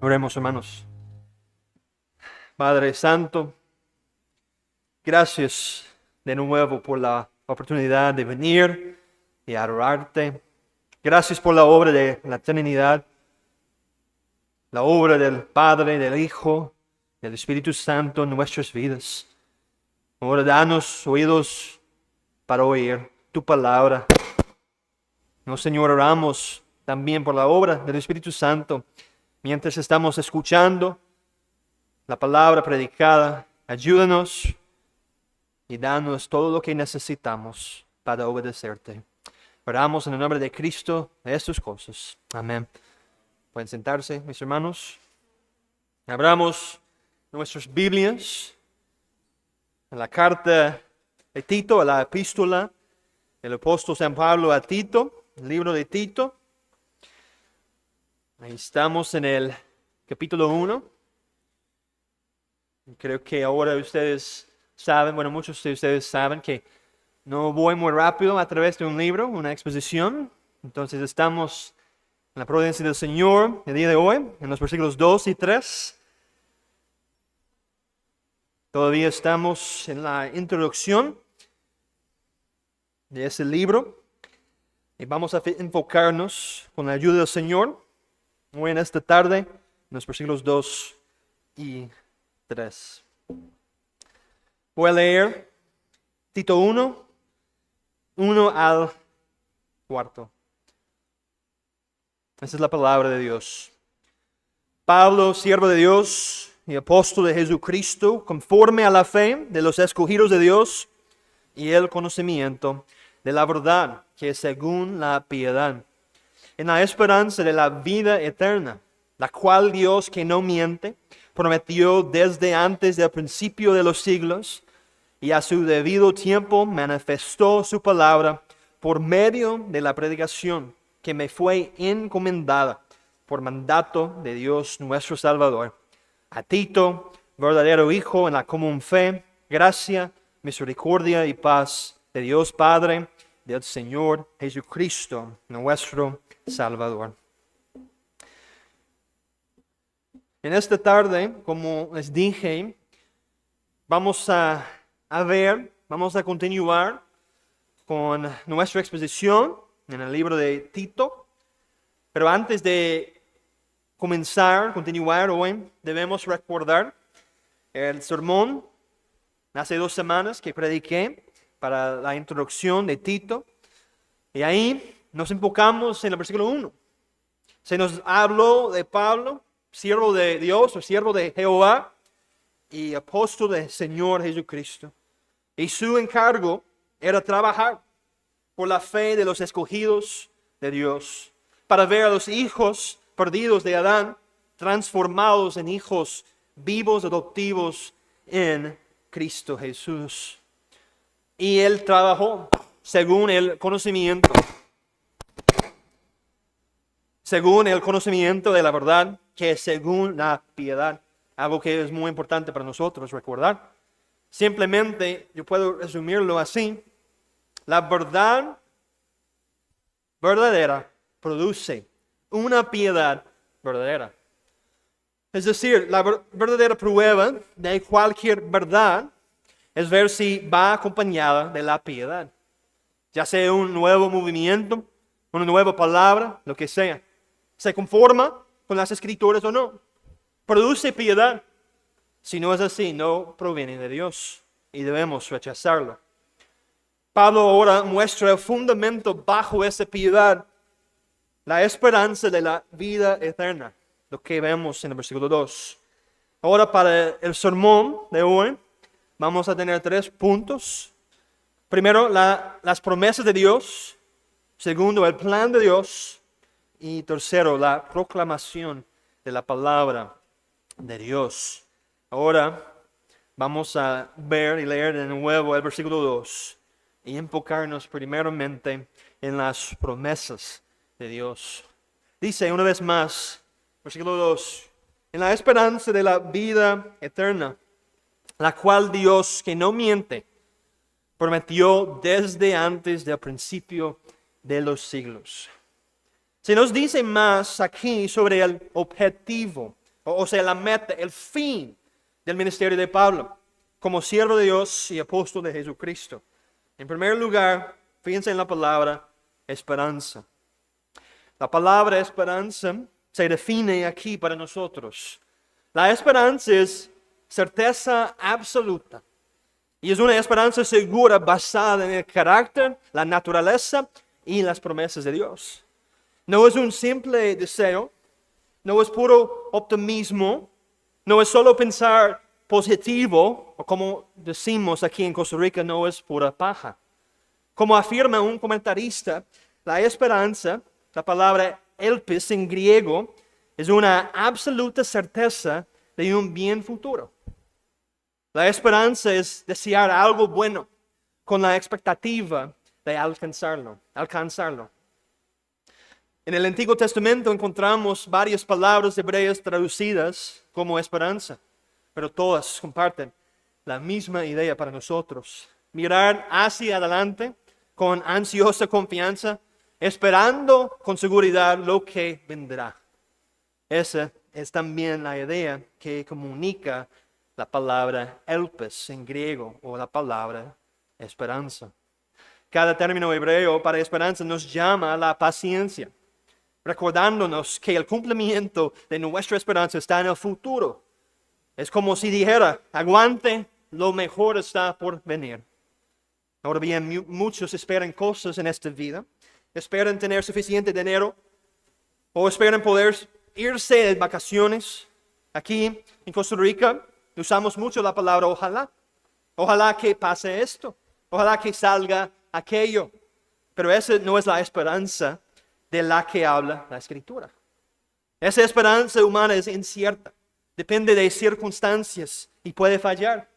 Oremos, hermanos. Padre Santo, gracias de nuevo por la oportunidad de venir y adorarte. Gracias por la obra de la Trinidad, la obra del Padre, del Hijo, del Espíritu Santo en nuestras vidas. Ahora danos oídos para oír tu palabra. No, Señor, oramos también por la obra del Espíritu Santo. Mientras estamos escuchando la palabra predicada, ayúdanos y danos todo lo que necesitamos para obedecerte. Oramos en el nombre de Cristo de estas cosas. Amén. Pueden sentarse, mis hermanos. Abramos nuestras Biblias en la carta de Tito, a la epístola del apóstol San Pablo a Tito, el libro de Tito. Ahí estamos en el capítulo 1. Creo que ahora ustedes saben, bueno, muchos de ustedes saben que no voy muy rápido a través de un libro, una exposición. Entonces estamos en la providencia del Señor el día de hoy, en los versículos 2 y 3. Todavía estamos en la introducción de ese libro y vamos a enfocarnos con la ayuda del Señor hoy en esta tarde, en los versículos 2 y 3. Voy a leer Tito 1, 1 al 4. Esa es la palabra de Dios. Pablo, siervo de Dios y apóstol de Jesucristo, conforme a la fe de los escogidos de Dios y el conocimiento de la verdad, que es según la piedad, en la esperanza de la vida eterna, la cual Dios, que no miente, prometió desde antes del principio de los siglos, y a su debido tiempo manifestó su palabra por medio de la predicación que me fue encomendada por mandato de Dios nuestro Salvador. A Tito, verdadero hijo en la común fe, gracia, misericordia y paz de Dios Padre, del Señor Jesucristo, nuestro Salvador. En esta tarde, como les dije, vamos a continuar con nuestra exposición en el libro de Tito. Pero antes de continuar hoy, debemos recordar el sermón hace 2 semanas que prediqué para la introducción de Tito. Y ahí nos enfocamos en el versículo 1. Se nos habló de Pablo, siervo de Dios o siervo de Jehová y apóstol del Señor Jesucristo. Y su encargo era trabajar por la fe de los escogidos de Dios, para ver a los hijos perdidos de Adán transformados en hijos vivos, adoptivos en Cristo Jesús. Y él trabajó según el conocimiento de la verdad, que es según la piedad. Algo que es muy importante para nosotros recordar. Simplemente yo puedo resumirlo así: la verdad verdadera produce una piedad verdadera. Es decir, la verdadera prueba de cualquier verdad es ver si va acompañada de la piedad. Ya sea un nuevo movimiento, una nueva palabra, lo que sea. ¿Se conforma con las Escrituras o no? Produce piedad. Si no es así, no proviene de Dios y debemos rechazarlo. Pablo ahora muestra el fundamento bajo esa piedad, la esperanza de la vida eterna, lo que vemos en el versículo 2. Ahora, para el sermón de hoy, vamos a tener 3 puntos. Primero, las promesas de Dios. Segundo, el plan de Dios. Y tercero, la proclamación de la palabra de Dios. Ahora vamos a ver y leer de nuevo el versículo 2 y enfocarnos primeramente en las promesas de Dios. Dice una vez más, versículo 2, en la esperanza de la vida eterna, la cual Dios, que no miente, prometió desde antes del principio de los siglos. Se nos dice más aquí sobre el objetivo O sea, la meta, el fin del ministerio de Pablo como siervo de Dios y apóstol de Jesucristo. En primer lugar, fíjense en la palabra esperanza. La palabra esperanza se define aquí para nosotros. La esperanza es certeza absoluta. Y es una esperanza segura basada en el carácter, la naturaleza y las promesas de Dios. No es un simple deseo, no es puro optimismo, no es solo pensar positivo, o como decimos aquí en Costa Rica, no es pura paja. Como afirma un comentarista, la esperanza, la palabra elpis en griego, es una absoluta certeza de un bien futuro. La esperanza es desear algo bueno con la expectativa de alcanzarlo. En el Antiguo Testamento encontramos varias palabras hebreas traducidas como esperanza, pero todas comparten la misma idea para nosotros. Mirar hacia adelante con ansiosa confianza, esperando con seguridad lo que vendrá. Esa es también la idea que comunica la palabra elpis en griego o la palabra esperanza. Cada término hebreo para esperanza nos llama a la paciencia, recordándonos que el cumplimiento de nuestra esperanza está en el futuro. Es como si dijera, aguante, lo mejor está por venir. Ahora bien, muchos esperan cosas en esta vida, esperan tener suficiente dinero o esperan poder irse de vacaciones. Aquí en Costa Rica usamos mucho la palabra ojalá. Ojalá que pase esto, ojalá que salga aquello. Pero esa no es la esperanza de la que habla la Escritura. Esa esperanza humana es incierta, depende de circunstancias y puede fallar.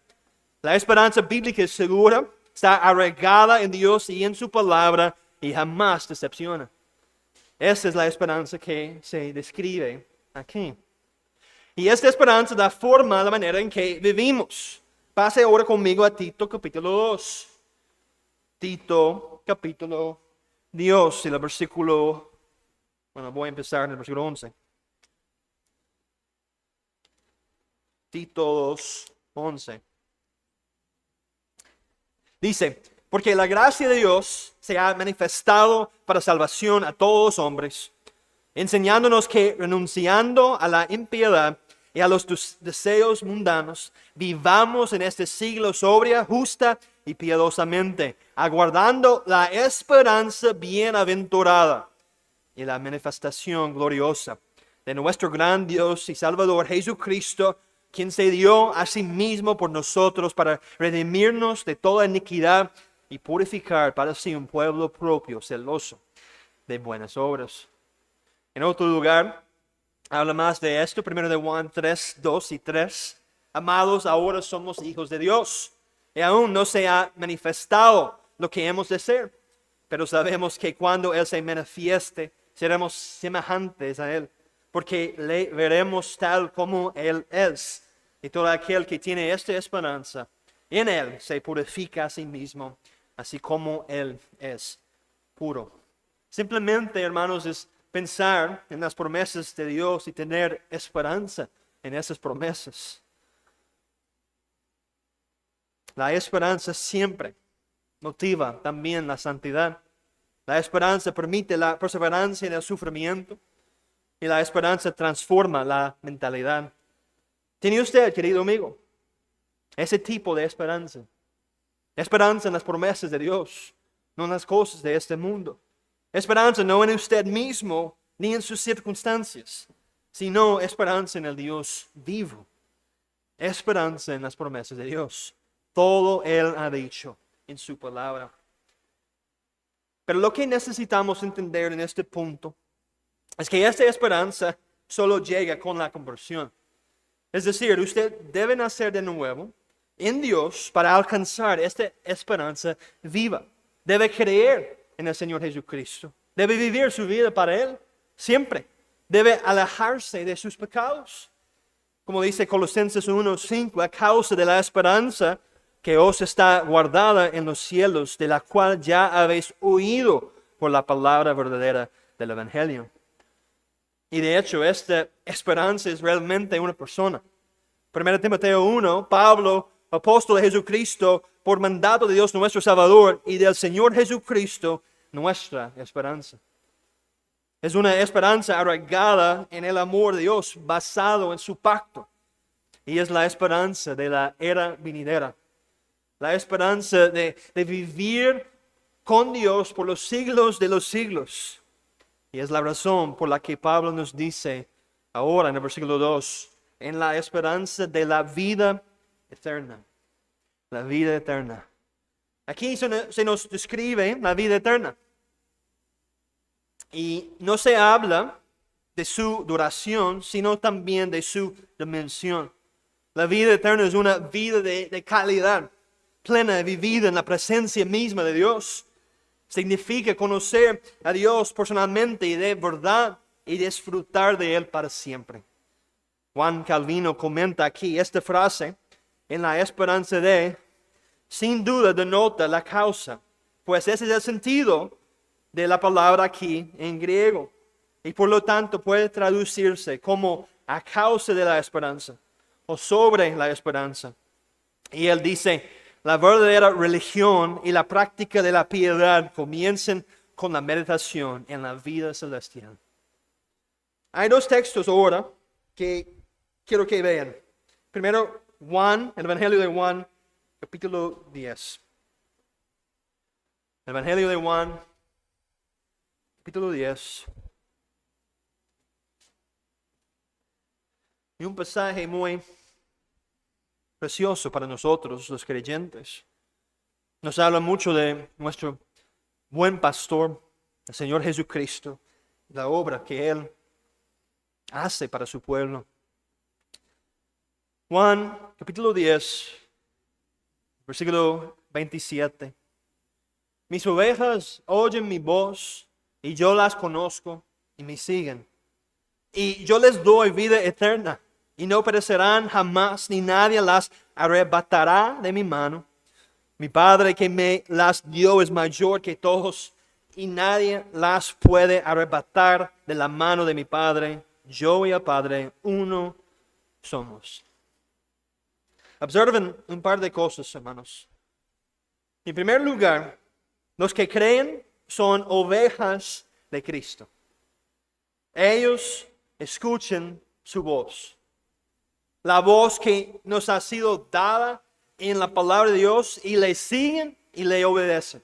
La esperanza bíblica es segura, está arraigada en Dios y en su palabra y jamás decepciona. Esa es la esperanza que se describe aquí. Y esta esperanza da forma a la manera en que vivimos. Pase ahora conmigo a Tito capítulo 2. Tito capítulo 2, el versículo, voy a empezar en el versículo 11. Tito 2, 11. Dice, porque la gracia de Dios se ha manifestado para salvación a todos los hombres, enseñándonos que renunciando a la impiedad y a los deseos mundanos, vivamos en este siglo sobria, justa y piadosamente, aguardando la esperanza bienaventurada y la manifestación gloriosa de nuestro gran Dios y Salvador Jesucristo, quien se dio a sí mismo por nosotros para redimirnos de toda iniquidad y purificar para sí un pueblo propio, celoso de buenas obras. En otro lugar, habla más de esto, 1 de Juan 3, 2 y 3. Amados, ahora somos hijos de Dios, y aún no se ha manifestado lo que hemos de ser, pero sabemos que cuando Él se manifieste, seremos semejantes a Él, porque le veremos tal como Él es. Y todo aquel que tiene esta esperanza en Él se purifica a sí mismo, así como Él es puro. Simplemente, hermanos, es pensar en las promesas de Dios y tener esperanza en esas promesas. La esperanza siempre motiva también la santidad. La esperanza permite la perseverancia en el sufrimiento y la esperanza transforma la mentalidad. ¿Tiene usted, querido amigo, ese tipo de esperanza? Esperanza en las promesas de Dios, no en las cosas de este mundo. Esperanza no en usted mismo ni en sus circunstancias, sino esperanza en el Dios vivo. Esperanza en las promesas de Dios. Todo Él ha dicho en su palabra. Pero lo que necesitamos entender en este punto es que esta esperanza solo llega con la conversión. Es decir, usted debe nacer de nuevo en Dios para alcanzar esta esperanza viva. Debe creer en el Señor Jesucristo. Debe vivir su vida para Él siempre. Debe alejarse de sus pecados. Como dice Colosenses 1:5, a causa de la esperanza que os está guardada en los cielos, de la cual ya habéis oído por la palabra verdadera del Evangelio. Y de hecho, esta esperanza es realmente una persona. 1 Timoteo 1, Pablo, apóstol de Jesucristo, por mandato de Dios nuestro Salvador y del Señor Jesucristo, nuestra esperanza. Es una esperanza arraigada en el amor de Dios, basado en su pacto. Y es la esperanza de la era venidera. La esperanza de vivir con Dios por los siglos de los siglos. Y es la razón por la que Pablo nos dice ahora en el versículo 2, en la esperanza de la vida eterna. La vida eterna. Aquí se nos describe la vida eterna. Y no se habla de su duración, sino también de su dimensión. La vida eterna es una vida de calidad, plena, vivida en la presencia misma de Dios. Significa conocer a Dios personalmente y de verdad y disfrutar de Él para siempre. Juan Calvino comenta aquí esta frase, en la esperanza de, sin duda denota la causa, pues ese es el sentido de la palabra aquí en griego. Y por lo tanto puede traducirse como a causa de la esperanza o sobre la esperanza. Y él dice, la verdadera religión y la práctica de la piedad comienzan con la meditación en la vida celestial. Hay dos textos ahora que quiero que vean. Primero, Juan, el Evangelio de Juan, capítulo 10. El Evangelio de Juan, capítulo 10. Y un pasaje muy precioso para nosotros, los creyentes. Nos habla mucho de nuestro buen pastor, el Señor Jesucristo, la obra que Él hace para su pueblo. Juan, capítulo 10, versículo 27. Mis ovejas oyen mi voz, y yo las conozco, y me siguen. Y yo les doy vida eterna, y no perecerán jamás, ni nadie las arrebatará de mi mano. Mi Padre que me las dio es mayor que todos, y nadie las puede arrebatar de la mano de mi Padre. Yo y el Padre, uno somos. Observen un par de cosas, hermanos. En primer lugar, los que creen son ovejas de Cristo. Ellos escuchan su voz. La voz que nos ha sido dada en la palabra de Dios y le siguen y le obedecen.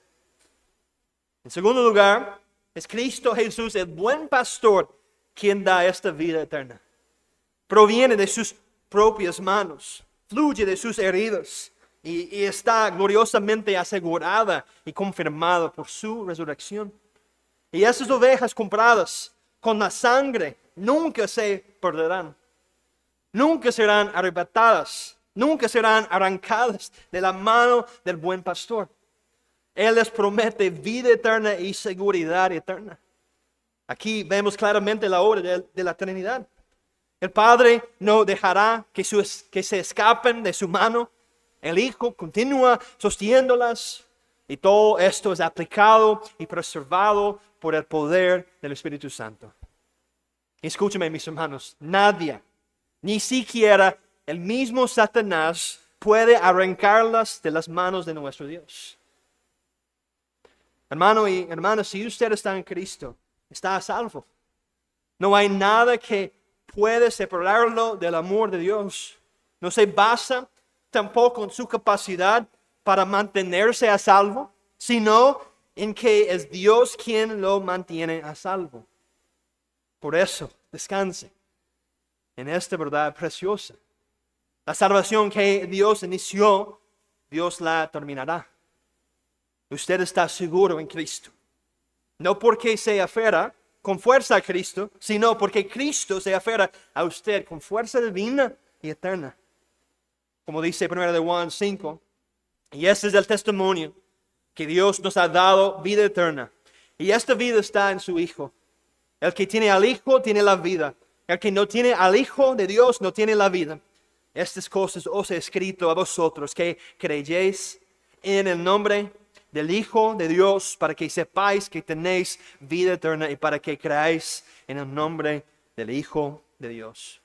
En segundo lugar, es Cristo Jesús, el buen pastor, quien da esta vida eterna. Proviene de sus propias manos, fluye de sus heridas y está gloriosamente asegurada y confirmada por su resurrección. Y esas ovejas compradas con la sangre nunca se perderán. Nunca serán arrebatadas, nunca serán arrancadas de la mano del buen pastor. Él les promete vida eterna y seguridad eterna. Aquí vemos claramente la obra de la Trinidad. El Padre no dejará que se escapen de su mano. El Hijo continúa sosteniéndolas. Y todo esto es aplicado y preservado por el poder del Espíritu Santo. Escúchame, mis hermanos, nadie, ni siquiera el mismo Satanás, puede arrancarlas de las manos de nuestro Dios. Hermano y hermana, si usted está en Cristo, está a salvo. No hay nada que puede separarlo del amor de Dios. No se basa tampoco en su capacidad para mantenerse a salvo, sino en que es Dios quien lo mantiene a salvo. Por eso, descanse en esta verdad preciosa. La salvación que Dios inició, Dios la terminará. Usted está seguro en Cristo. No porque se aferra con fuerza a Cristo, sino porque Cristo se aferra a usted con fuerza divina y eterna. Como dice 1 de Juan 5, y este es el testimonio que Dios nos ha dado vida eterna. Y esta vida está en su Hijo. El que tiene al Hijo tiene la vida. El que no tiene al Hijo de Dios no tiene la vida. Estas cosas os he escrito a vosotros que creyéis en el nombre del Hijo de Dios, para que sepáis que tenéis vida eterna y para que creáis en el nombre del Hijo de Dios.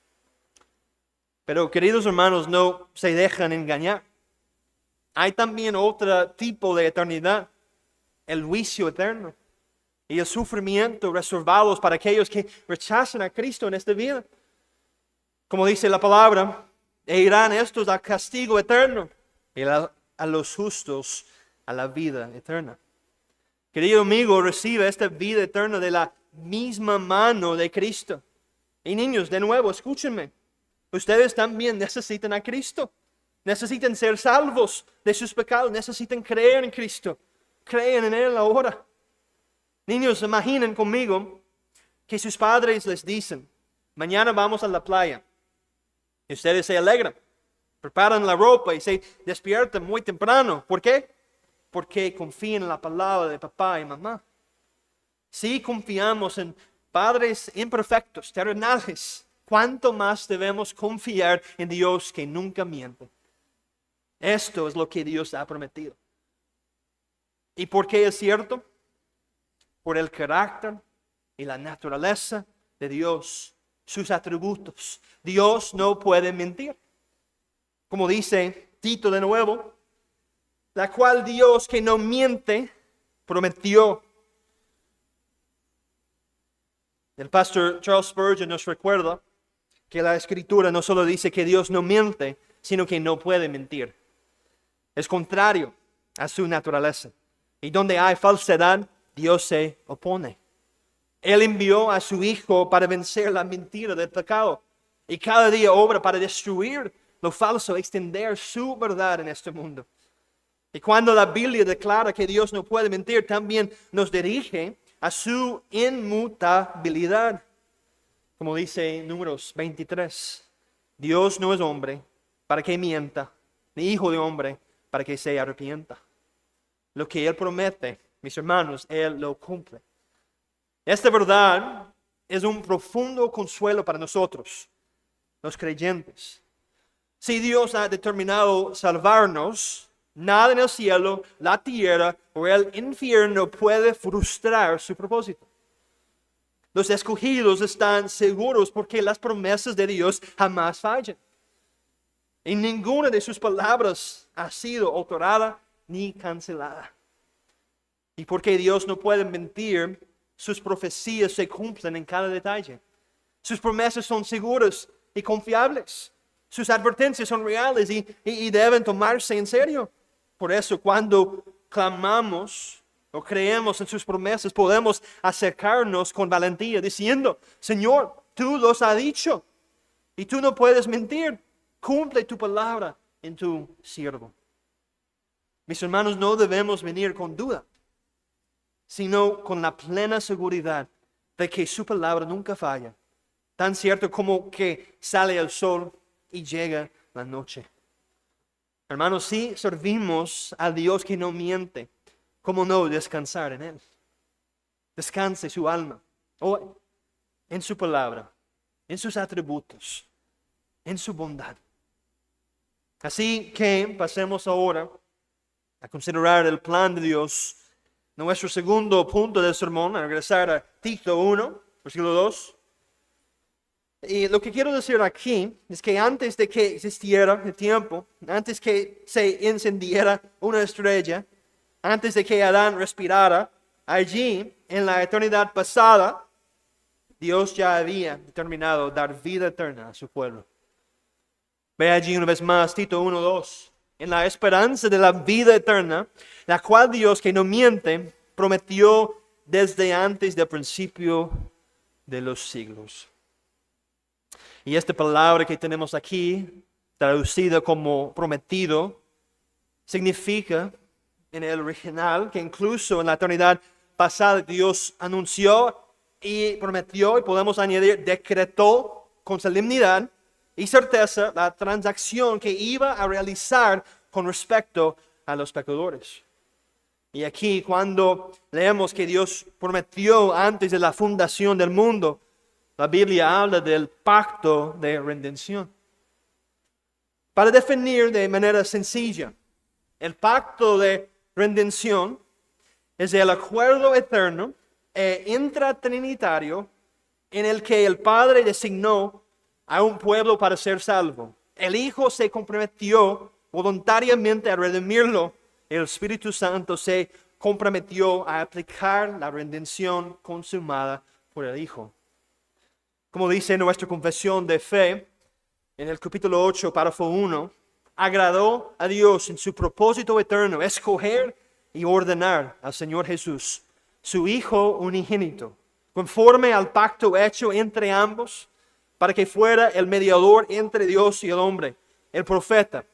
Pero queridos hermanos, no se dejan engañar. Hay también otro tipo de eternidad, el juicio eterno y el sufrimiento reservados para aquellos que rechazan a Cristo en esta vida. Como dice la palabra, e irán estos al castigo eterno y a los justos a la vida eterna. Querido amigo, recibe esta vida eterna de la misma mano de Cristo. Y niños, de nuevo, escúchenme. Ustedes también necesitan a Cristo. Necesitan ser salvos de sus pecados. Necesitan creer en Cristo. Creen en Él ahora. Niños, imaginen conmigo que sus padres les dicen, mañana vamos a la playa. Y ustedes se alegran, preparan la ropa y se despiertan muy temprano. ¿Por qué? Porque confían en la palabra de papá y mamá. Si confiamos en padres imperfectos, terrenales, ¿cuánto más debemos confiar en Dios que nunca miente? Esto es lo que Dios ha prometido. ¿Y por qué es cierto? Por el carácter y la naturaleza de Dios, sus atributos. Dios no puede mentir. Como dice Tito de nuevo, la cual Dios que no miente prometió. El pastor Charles Spurgeon nos recuerda que la Escritura no solo dice que Dios no miente, sino que no puede mentir. Es contrario a su naturaleza. Y donde hay falsedad, Dios se opone. Él envió a su Hijo para vencer la mentira del pecado. Y cada día obra para destruir lo falso, extender su verdad en este mundo. Y cuando la Biblia declara que Dios no puede mentir, también nos dirige a su inmutabilidad. Como dice Números 23, Dios no es hombre para que mienta, ni hijo de hombre para que se arrepienta. Lo que Él promete, mis hermanos, Él lo cumple. Esta verdad es un profundo consuelo para nosotros, los creyentes. Si Dios ha determinado salvarnos, nada en el cielo, la tierra o el infierno puede frustrar su propósito. Los escogidos están seguros porque las promesas de Dios jamás fallan. Y ninguna de sus palabras ha sido alterada ni cancelada. Y porque Dios no puede mentir, sus profecías se cumplen en cada detalle. Sus promesas son seguras y confiables. Sus advertencias son reales y deben tomarse en serio. Por eso cuando clamamos o creemos en sus promesas, podemos acercarnos con valentía diciendo, Señor, tú los has dicho y tú no puedes mentir. Cumple tu palabra en tu siervo. Mis hermanos, no debemos venir con duda, sino con la plena seguridad de que su palabra nunca falla. Tan cierto como que sale el sol y llega la noche. Hermanos, si servimos a Dios que no miente, ¿cómo no descansar en Él? Descanse su alma hoy en su palabra, en sus atributos, en su bondad. Así que pasemos ahora a considerar el plan de Dios. Nuestro segundo punto del sermón, a regresar a Tito 1, versículo 2. Y lo que quiero decir aquí es que antes de que existiera el tiempo, antes que se encendiera una estrella, antes de que Adán respirara, allí en la eternidad pasada, Dios ya había determinado dar vida eterna a su pueblo. Ve allí una vez más, Tito 1:2. En la esperanza de la vida eterna, la cual Dios, que no miente, prometió desde antes del principio de los siglos. Y esta palabra que tenemos aquí, traducida como prometido, significa en el original que incluso en la eternidad pasada Dios anunció y prometió, y podemos añadir, decretó con solemnidad y certeza la transacción que iba a realizar con respecto a los pecadores. Y aquí cuando leemos que Dios prometió antes de la fundación del mundo, la Biblia habla del pacto de redención. Para definir de manera sencilla, el pacto de redención es el acuerdo eterno e intratrinitario en el que el Padre designó a un pueblo para ser salvo. El Hijo se comprometió voluntariamente a redimirlo. El Espíritu Santo se comprometió a aplicar la redención consumada por el Hijo. Como dice nuestra confesión de fe, en el capítulo 8, párrafo 1, agradó a Dios en su propósito eterno escoger y ordenar al Señor Jesús, su Hijo unigénito, conforme al pacto hecho entre ambos, para que fuera el mediador entre Dios y el hombre, el profeta,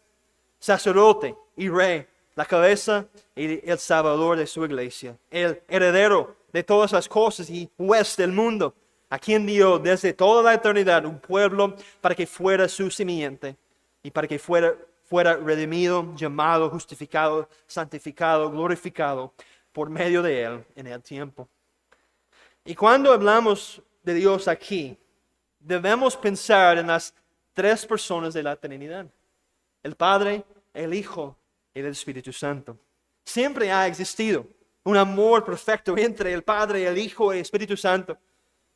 sacerdote y rey, la cabeza y el salvador de su iglesia, el heredero de todas las cosas y juez del mundo, a quien dio desde toda la eternidad un pueblo para que fuera su simiente y para que fuera redimido, llamado, justificado, santificado, glorificado por medio de él en el tiempo. Y cuando hablamos de Dios aquí, debemos pensar en las tres personas de la Trinidad: el Padre, el Hijo y el Espíritu Santo. Siempre ha existido un amor perfecto entre el Padre, el Hijo y el Espíritu Santo.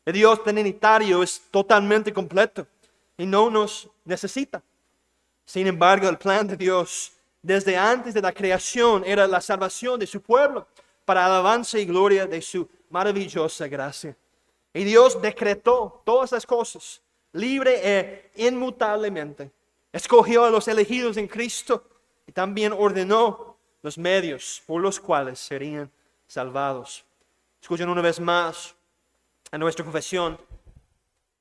El Dios trinitario es totalmente completo y no nos necesita. Sin embargo, el plan de Dios desde antes de la creación era la salvación de su pueblo para alabanza y gloria de su maravillosa gracia. Y Dios decretó todas las cosas libre e inmutablemente. Escogió a los elegidos en Cristo y también ordenó los medios por los cuales serían salvados. Escuchen una vez más a nuestra confesión,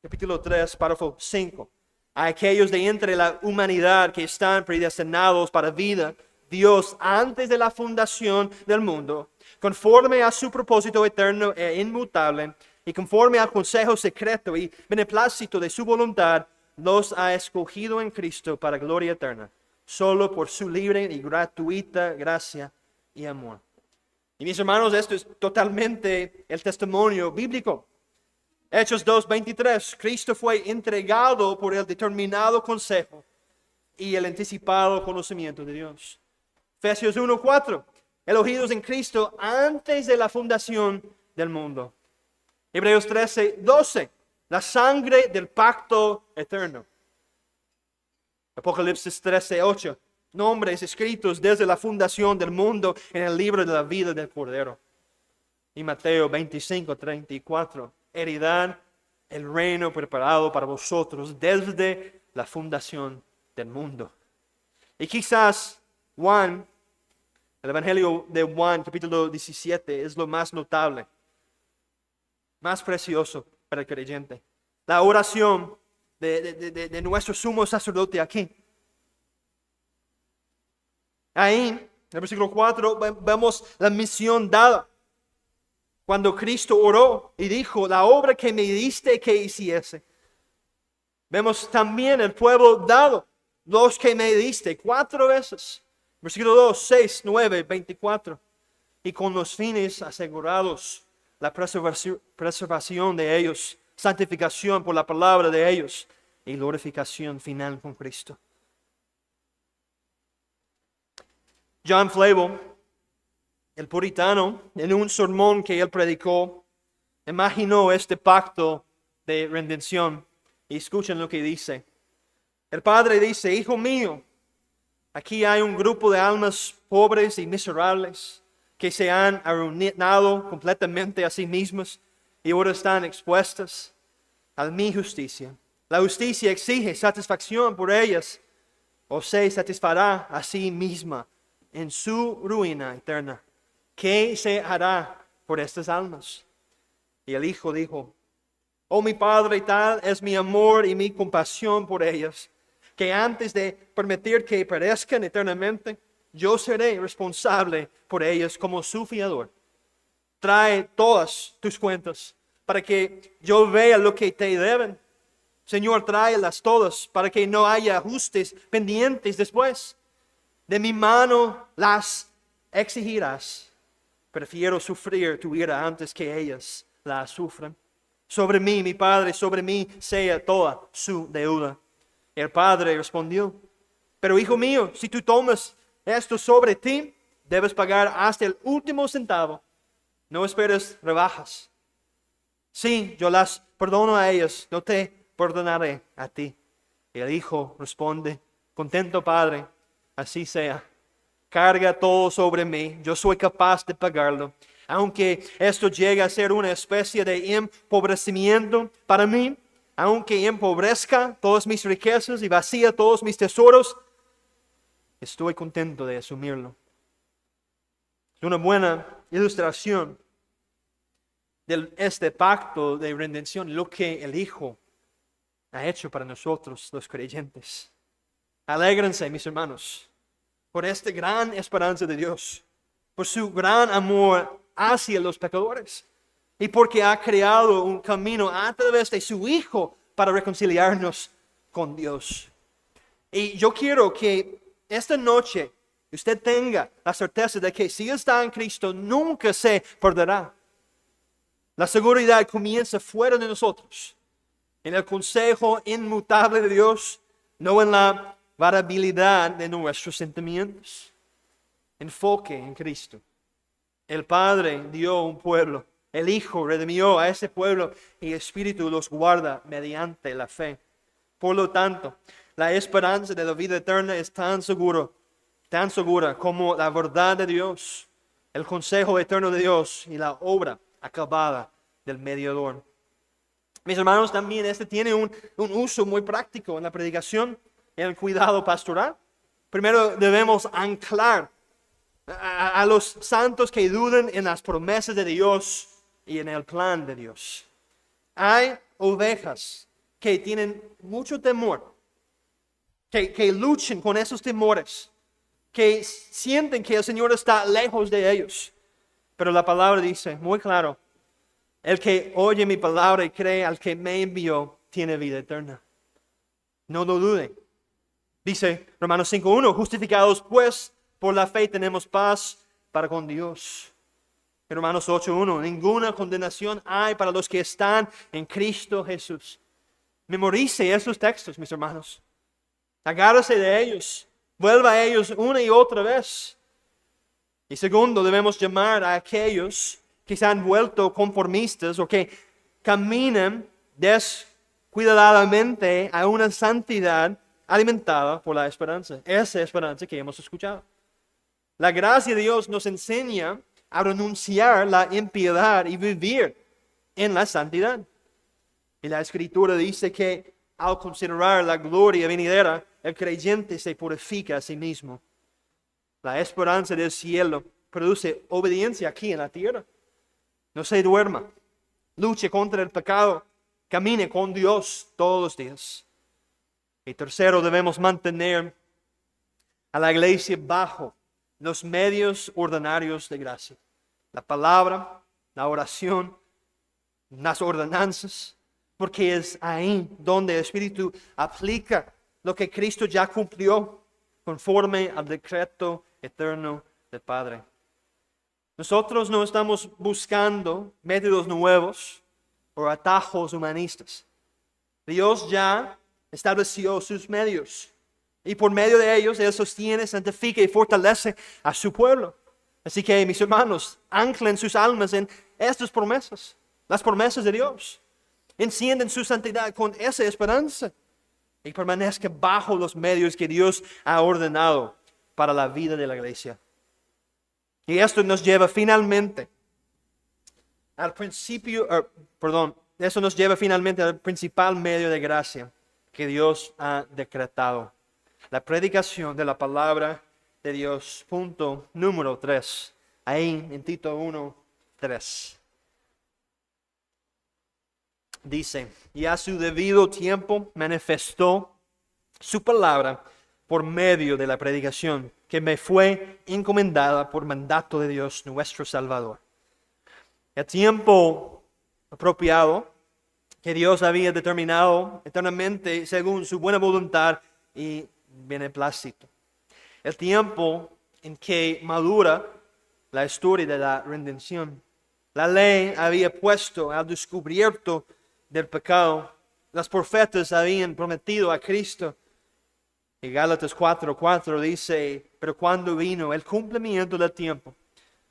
capítulo 3, párrafo 5. A aquellos de entre la humanidad que están predestinados para vida, Dios, antes de la fundación del mundo, conforme a su propósito eterno e inmutable, y conforme al consejo secreto y beneplácito de su voluntad, los ha escogido en Cristo para gloria eterna, solo por su libre y gratuita gracia y amor. Y mis hermanos, esto es totalmente el testimonio bíblico. Hechos 2:23, Cristo fue entregado por el determinado consejo y el anticipado conocimiento de Dios. Efesios 1:4, elegidos en Cristo antes de la fundación del mundo. Hebreos 13:12, la sangre del pacto eterno. Apocalipsis 13:8, nombres escritos desde la fundación del mundo en el libro de la vida del Cordero. Y Mateo 25:34, heredad el reino preparado para vosotros desde la fundación del mundo. Y quizás Juan, el Evangelio de Juan, capítulo 17, es lo más notable, más precioso para el creyente. La oración de nuestro sumo sacerdote aquí. Ahí, en el versículo 4, vemos la misión dada. Cuando Cristo oró y dijo, la obra que me diste que hiciese. Vemos también el pueblo dado, los que me diste, 4 veces. Versículo 2, 6, 9, 24. Y con los fines asegurados, la preservación de ellos, santificación por la palabra de ellos y glorificación final con Cristo. John Flavel, el puritano, en un sermón que él predicó, imaginó este pacto de redención. Y escuchen lo que dice. El Padre dice, hijo mío, aquí hay un grupo de almas pobres y miserables que se han arruinado completamente a sí mismas y ahora están expuestas a mi justicia. La justicia exige satisfacción por ellas o se satisfará a sí misma en su ruina eterna. ¿Qué se hará por estas almas? Y el Hijo dijo, oh mi Padre, tal es mi amor y mi compasión por ellas, que antes de permitir que perezcan eternamente, yo seré responsable por ellas como su fiador. Trae todas tus cuentas para que yo vea lo que te deben. Señor, tráelas todas para que no haya ajustes pendientes después. De mi mano las exigirás. Prefiero sufrir tu ira antes que ellas la sufran. Sobre mí, mi Padre, sobre mí sea toda su deuda. El Padre respondió, pero hijo mío, si tú tomas esto sobre ti, debes pagar hasta el último centavo. No esperes rebajas. Sí, yo las perdono a ellos, no te perdonaré a ti. Y el hijo responde, contento padre, así sea. Carga todo sobre mí, yo soy capaz de pagarlo. Aunque esto llegue a ser una especie de empobrecimiento para mí, aunque empobrezca todas mis riquezas y vacía todos mis tesoros, estoy contento de asumirlo. Es una buena ilustración de este pacto de redención, lo que el Hijo ha hecho para nosotros los creyentes. Alégrense, mis hermanos, por esta gran esperanza de Dios, por su gran amor hacia los pecadores y porque ha creado un camino a través de su Hijo para reconciliarnos con Dios. Y yo quiero que esta noche usted tenga la certeza de que si está en Cristo nunca se perderá. La seguridad comienza fuera de nosotros, en el consejo inmutable de Dios, no en la variabilidad de nuestros sentimientos. Enfoque en Cristo. El Padre dio un pueblo, el Hijo redimió a ese pueblo y el Espíritu los guarda mediante la fe. Por lo tanto, la esperanza de la vida eterna es tan segura como la verdad de Dios, el consejo eterno de Dios y la obra acabada del mediador. Mis hermanos, también este tiene un uso muy práctico en la predicación y en el cuidado pastoral. Primero debemos anclar a los santos que duden en las promesas de Dios y en el plan de Dios. Hay ovejas que tienen mucho temor, que luchan con esos temores, que sienten que el Señor está lejos de ellos. Pero la palabra dice muy claro, el que oye mi palabra y cree al que me envió, tiene vida eterna. No lo duden. Dice Romanos 5:1, justificados pues por la fe tenemos paz para con Dios. En Romanos 8:1, ninguna condenación hay para los que están en Cristo Jesús. Memorice esos textos, mis hermanos. Agárrese de ellos. Vuelva a ellos una y otra vez. Y segundo, debemos llamar a aquellos que se han vuelto conformistas o que caminan descuidadamente a una santidad alimentada por la esperanza. Esa esperanza que hemos escuchado. La gracia de Dios nos enseña a renunciar la impiedad y vivir en la santidad. Y la Escritura dice que al considerar la gloria venidera, el creyente se purifica a sí mismo. La esperanza del cielo produce obediencia aquí en la tierra. No se duerma, luche contra el pecado, camine con Dios todos los días. Y tercero, debemos mantener a la iglesia bajo los medios ordinarios de gracia. La palabra, la oración, las ordenanzas, porque es ahí donde el Espíritu aplica lo que Cristo ya cumplió conforme al decreto eterno del Padre. Nosotros no estamos buscando métodos nuevos o atajos humanistas. Dios ya estableció sus medios y por medio de ellos Él sostiene, santifica y fortalece a su pueblo. Así que, mis hermanos, anclen sus almas en estas promesas, las promesas de Dios. Encienden su santidad con esa esperanza y permanezcan bajo los medios que Dios ha ordenado para la vida de la iglesia. Y esto nos lleva finalmente al principal medio de gracia que Dios ha decretado. La predicación de la palabra de Dios. Punto número 3. Ahí en Tito 1:3. Dice, y a su debido tiempo manifestó su palabra por medio de la predicación que me fue encomendada por mandato de Dios nuestro Salvador. El tiempo apropiado que Dios había determinado eternamente según su buena voluntad y beneplácito. El tiempo en que madura la historia de la redención. La ley había puesto al descubierto del pecado. Los profetas habían prometido a Cristo. Y Gálatas 4:4 dice, pero cuando vino el cumplimiento del tiempo,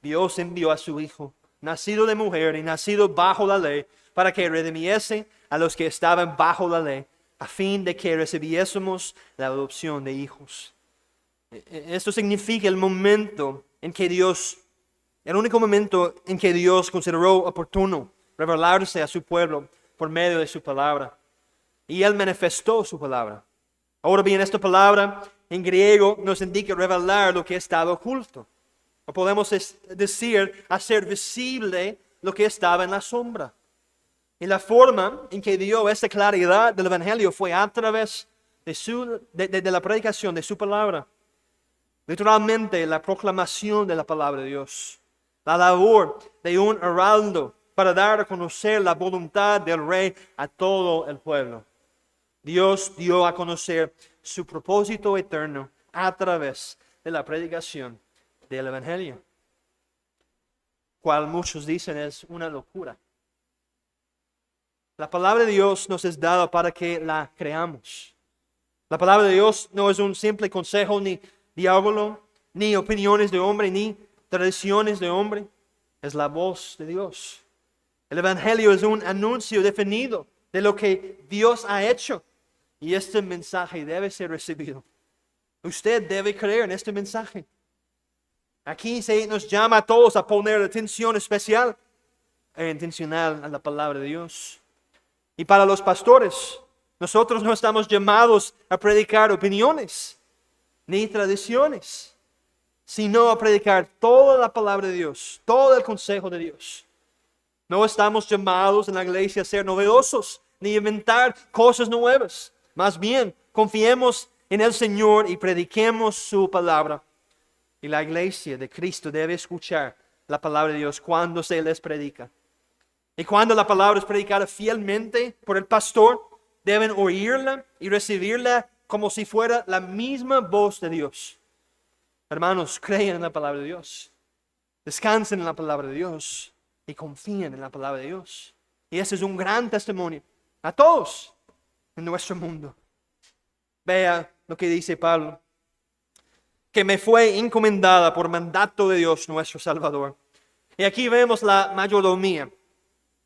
Dios envió a su Hijo, nacido de mujer y nacido bajo la ley, para que redimiese a los que estaban bajo la ley, a fin de que recibiésemos la adopción de hijos. Esto significa el momento en que el único momento en que Dios consideró oportuno revelarse a su pueblo por medio de su palabra. Y Él manifestó su palabra. Ahora bien, esta palabra en griego nos indica revelar lo que estaba oculto. O podemos decir, hacer visible lo que estaba en la sombra. Y la forma en que dio esta claridad del Evangelio fue a través de la predicación de su palabra. Literalmente, la proclamación de la palabra de Dios. La labor de un heraldo para dar a conocer la voluntad del Rey a todo el pueblo. Dios dio a conocer su propósito eterno a través de la predicación del Evangelio, cual muchos dicen es una locura. La palabra de Dios nos es dada para que la creamos. La palabra de Dios no es un simple consejo, ni diálogo, ni opiniones de hombre, ni tradiciones de hombre. Es la voz de Dios. El Evangelio es un anuncio definido de lo que Dios ha hecho. Y este mensaje debe ser recibido. Usted debe creer en este mensaje. Aquí se nos llama a todos a poner atención especial e intencional a la palabra de Dios. Y para los pastores, nosotros no estamos llamados a predicar opiniones ni tradiciones, sino a predicar toda la palabra de Dios, todo el consejo de Dios. No estamos llamados en la iglesia a ser novedosos ni inventar cosas nuevas. Más bien, confiemos en el Señor y prediquemos su palabra. Y la iglesia de Cristo debe escuchar la palabra de Dios cuando se les predica. Y cuando la palabra es predicada fielmente por el pastor, deben oírla y recibirla como si fuera la misma voz de Dios. Hermanos, crean en la palabra de Dios. Descansen en la palabra de Dios y confíen en la palabra de Dios. Y ese es un gran testimonio a todos en nuestro mundo. Vea lo que dice Pablo, que me fue encomendada por mandato de Dios nuestro Salvador. Y aquí vemos la mayordomía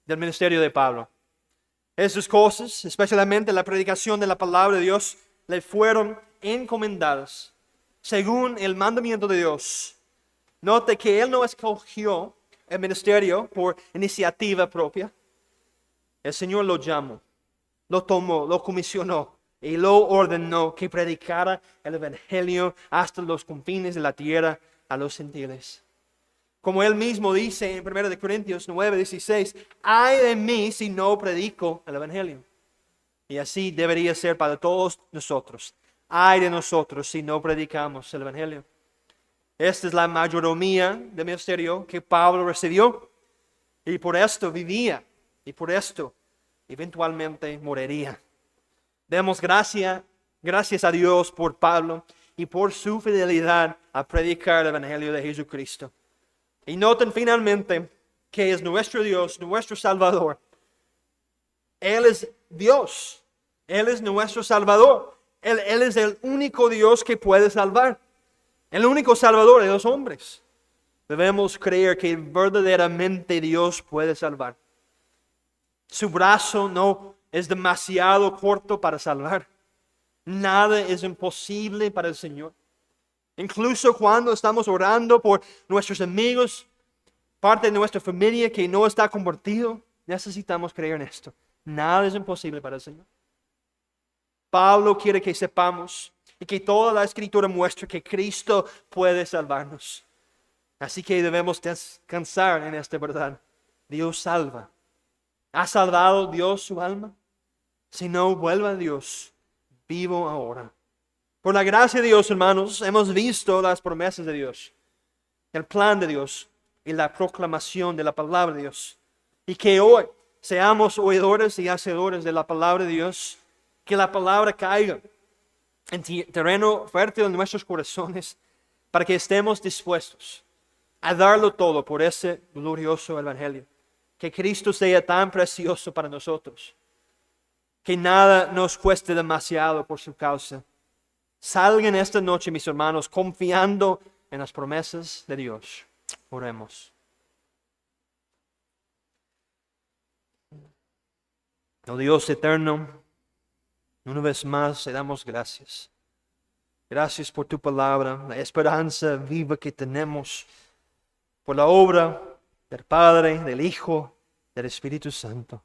del ministerio de Pablo. Esas cosas, especialmente la predicación de la palabra de Dios, le fueron encomendadas según el mandamiento de Dios. Note que él no escogió el ministerio por iniciativa propia. El Señor lo llamó, lo tomó, lo comisionó y lo ordenó que predicara el Evangelio hasta los confines de la tierra a los gentiles. Como él mismo dice en 1 Corintios 9:16, ay de mí si no predico el Evangelio. Y así debería ser para todos nosotros. Ay de nosotros si no predicamos el Evangelio. Esta es la mayordomía del ministerio que Pablo recibió. Y por esto vivía. Y por esto eventualmente moriría. Demos gracias a Dios por Pablo y por su fidelidad a predicar el Evangelio de Jesucristo. Y noten finalmente que es nuestro Dios, nuestro Salvador. Él es Dios. Él es nuestro Salvador. Él es el único Dios que puede salvar. El único Salvador de los hombres. Debemos creer que verdaderamente Dios puede salvar. Su brazo no es demasiado corto para salvar. Nada es imposible para el Señor. Incluso cuando estamos orando por nuestros amigos, parte de nuestra familia que no está convertido, necesitamos creer en esto. Nada es imposible para el Señor. Pablo quiere que sepamos y que toda la Escritura muestre que Cristo puede salvarnos. Así que debemos descansar en esta verdad. Dios salva. ¿Ha salvado Dios su alma? Si no, vuelva a Dios, vivo ahora. Por la gracia de Dios, hermanos, hemos visto las promesas de Dios, el plan de Dios y la proclamación de la palabra de Dios. Y que hoy seamos oidores y hacedores de la palabra de Dios, que la palabra caiga en terreno fértil en nuestros corazones, para que estemos dispuestos a darlo todo por ese glorioso evangelio. Que Cristo sea tan precioso para nosotros, que nada nos cueste demasiado por su causa. Salgan esta noche, mis hermanos, confiando en las promesas de Dios. Oremos. Oh Dios eterno, una vez más te damos gracias. Gracias por tu palabra, la esperanza viva que tenemos, por la obra del Padre, del Hijo, del Espíritu Santo.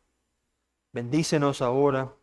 Bendícenos ahora.